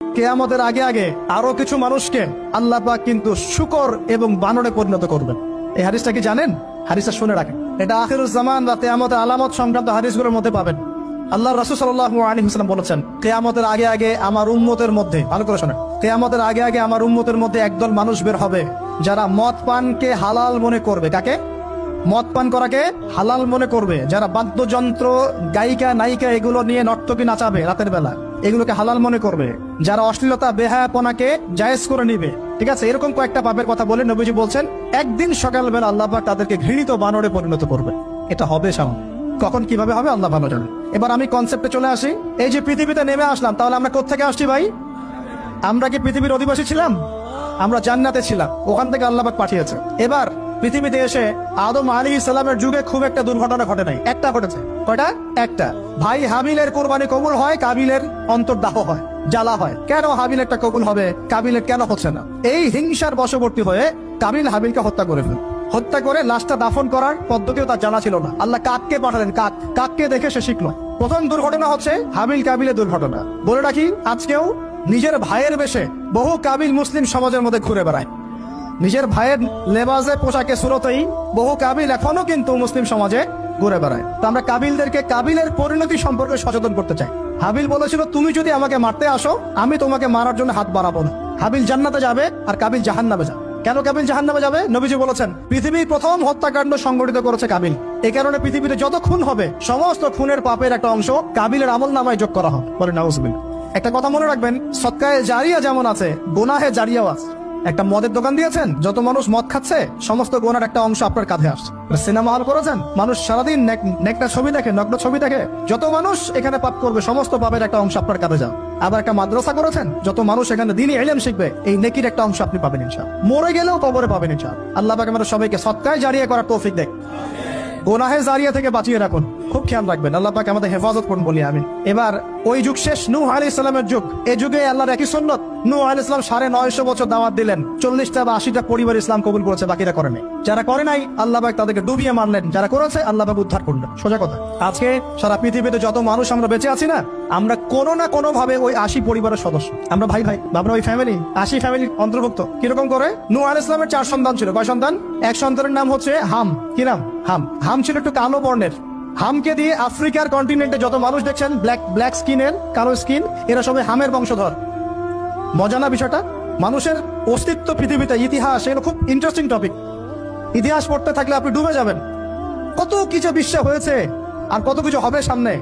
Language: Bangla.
কিয়ামতের আগে আগে আরো কিছু মানুষকে আল্লাহ পাক কিন্তু শূকর এবং বানরে পরিণত করবেন। এই হাদিসটা কি জানেন? হাদিসটা শুনে রাখেন। এটা আখিরুজ জামান বা কিয়ামতের আলামত সংক্রান্ত হাদিসগুলোর মধ্যে পাবেন। আল্লাহ রাসূল সাল্লাল্লাহু আলাইহি ওয়াসাল্লাম বলেছেন, কিয়ামতের আগে আগে আমার উম্মতের মধ্যে, ভালো করে শোনেন, কিয়ামতের আগে আগে আমার উম্মতের মধ্যে একদল মানুষ বের হবে যারা মদ পানকে হালাল মনে করবে। কাকে? মদ পান করাকে হালাল মনে করবে। যারা বাদ্যযন্ত্র, গায়িকা, নায়িকা এগুলো নিয়ে নর্তকী নাচাবে রাতের বেলা, এগুলোকে হালাল মনে করবে। যারা অশ্লীলতা, বেহায়াপনাকে জায়েজ করে নিবে, ঠিক আছে, এরকম কয়েকটা পাপের কথা বলে নবীজি বলছেন একদিন সকালবেলা আল্লাহ পাক তাদেরকে ঘৃণিত বানরে পরিণত করবে। এটা হবে সামনে, কখন কিভাবে হবে আল্লাহ ভালো জানে। এবার আমি কনসেপ্টে চলে আসি। এই যে পৃথিবীতে নেমে আসলাম, তাহলে আমরা কোত্থেকে আসছি ভাই? আমরা কি পৃথিবীর অধিবাসী ছিলাম? আমরা জান্নাতে ছিলাম, ওখান থেকে আল্লাহ পাক পাঠিয়েছে। এবার পৃথিবীতে এসে আদম আলাইহিস সালামের যুগে খুব একটা দুর্ঘটনা ঘটে নাই, একটা ঘটেছে। কয়টা? একটা। ভাই হাবিলের কোরবানি কবুল হয়, কাবিলের অন্তর্দাহ হয়, জ্বালা হয়। কেন হাবিলেরটা কবুল হবে, কাবিলের কেন হচ্ছে না? এই হিংসার বশবর্তী হয়ে কাবিল হাবিলকে হত্যা করে ফেলে। হত্যা করে লাশটা দাফন করার পদ্ধতিও তার জানা ছিল না। আল্লাহ কাককে পাঠালেন, কাককে দেখে সে শিখলো। প্রথম দুর্ঘটনা হচ্ছে হাবিল কাবিলের দুর্ঘটনা। বলে রাখি, আজকেও নিজের ভাইয়ের বেশে বহু কাবিল মুসলিম সমাজের মধ্যে ঘুরে বেড়ায়। নিজের ভাইয়ের লেবাসে, পোশাকে, সুরতেই বহু কাবিল এখনো কিন্তু মুসলিম সমাজে ঘুরে বেড়ায়। তো আমরা কাবিলদেরকে কাবিলের পরিণতি সম্পর্কে সচেতন করতে চাই। হাবিল বলেছিল, তুমি যদি আমাকে মারতে আসো, আমি তোমাকে মারার জন্য হাত বাড়াবো না। হাবিল জান্নাতে যাবে আর কাবিল জাহান্নামে যাবে। কেন কাবিল জাহান্নামে যাবে? নবীজি বলেছেন, পৃথিবীর প্রথম হত্যাকাণ্ড সংগঠিত করেছে কাবিল। এই কারণে পৃথিবীতে যত খুন হবে, সমস্ত খুনের পাপের একটা অংশ কাবিলের আমলনামায় যোগ করা হবে। বলে নাউজুবিল্লাহ। একটা কথা মনে রাখবেন, সদকায়ে জারিয়া যেমন আছে, গুনাহে জারিয়াও আছে। একটা মদের দোকান দিয়েছেন, যত মানুষ মদ খাচ্ছে, সমস্ত গোনার একটা অংশ আপনার কাঁধে আসছে। সিনেমা হল করেছেন, মানুষ সারাদিন নেকটা ছবি দেখে, নগ্ন ছবি দেখে, যত মানুষ এখানে পাপ করবে, সমস্ত পাপের একটা অংশ আপনার কাঁধে যাও। আবার একটা মাদ্রাসা করেছেন, যত মানুষ এখানে দ্বীনি ইলম শিখবে, এই নেকির একটা অংশ আপনি পাবেন ইনশাআল্লাহ। মরে গেলেও কবরে পাবেন ইনশাআল্লাহ। আল্লাহ পাক আমাদের সবাইকে সদকায়ে জারিয়া করার তৌফিক দেয়। গোনাহে জারিয়া থেকে বাঁচিয়ে রাখুন, খুব খেয়াল রাখবেন। আল্লাহ পাক আমাদের হেফাজত করুন বলি আমিন। এবার ওই যুগ শেষ, নূহ আলাইহিস সালামের যুগ। এই যুগে আল্লাহর একই সুন্নত। নূহ আলাইহিস সালাম 950 বছর দাওয়াত দিলেন, 40টা বা 80টা পরিবার ইসলাম কবুল করেছে, বাকিরা করে নাই। যারা করে নাই আল্লাহ পাক তাদেরকে ডুবিয়ে মারলেন, যারা করেছে আল্লাহ পাক উদ্ধার করলেন। সোজা কথা। আজকে সারা পৃথিবীতে যত মানুষ আমরা বেঁচে আছি না, আমরা কোনো না কোনো ভাবে ওই 80 পরিবারের সদস্য। আমরা ভাই ভাই, আমরা ওই ফ্যামিলি, 80 ফ্যামিলির অন্তর্ভুক্ত। কিরকম করে? নূহ আলাইহিস সালামের 4 সন্তান ছিল। কয় সন্তান? এক সন্তানের নাম হচ্ছে হাম। কি নাম? হাম। হাম ছিল একটু কালো বর্ণের। হামকে দিয়ে আফ্রিকার কন্টিনেন্টে যত মানুষ দেখছেন ব্ল্যাক স্কিনের, কালো স্কিন, এরা সবাই হামের বংশধর। মজা না বিষয়টা? মানুষের অস্তিত্ব পৃথিবীতে, ইতিহাস, এগুলো খুব ইন্টারেস্টিং টপিক। ইতিহাস পড়তে থাকলে আপনি ডুবে যাবেন। কত কিছু বিশ্ব হয়েছে আর কত কিছু হবে সামনে।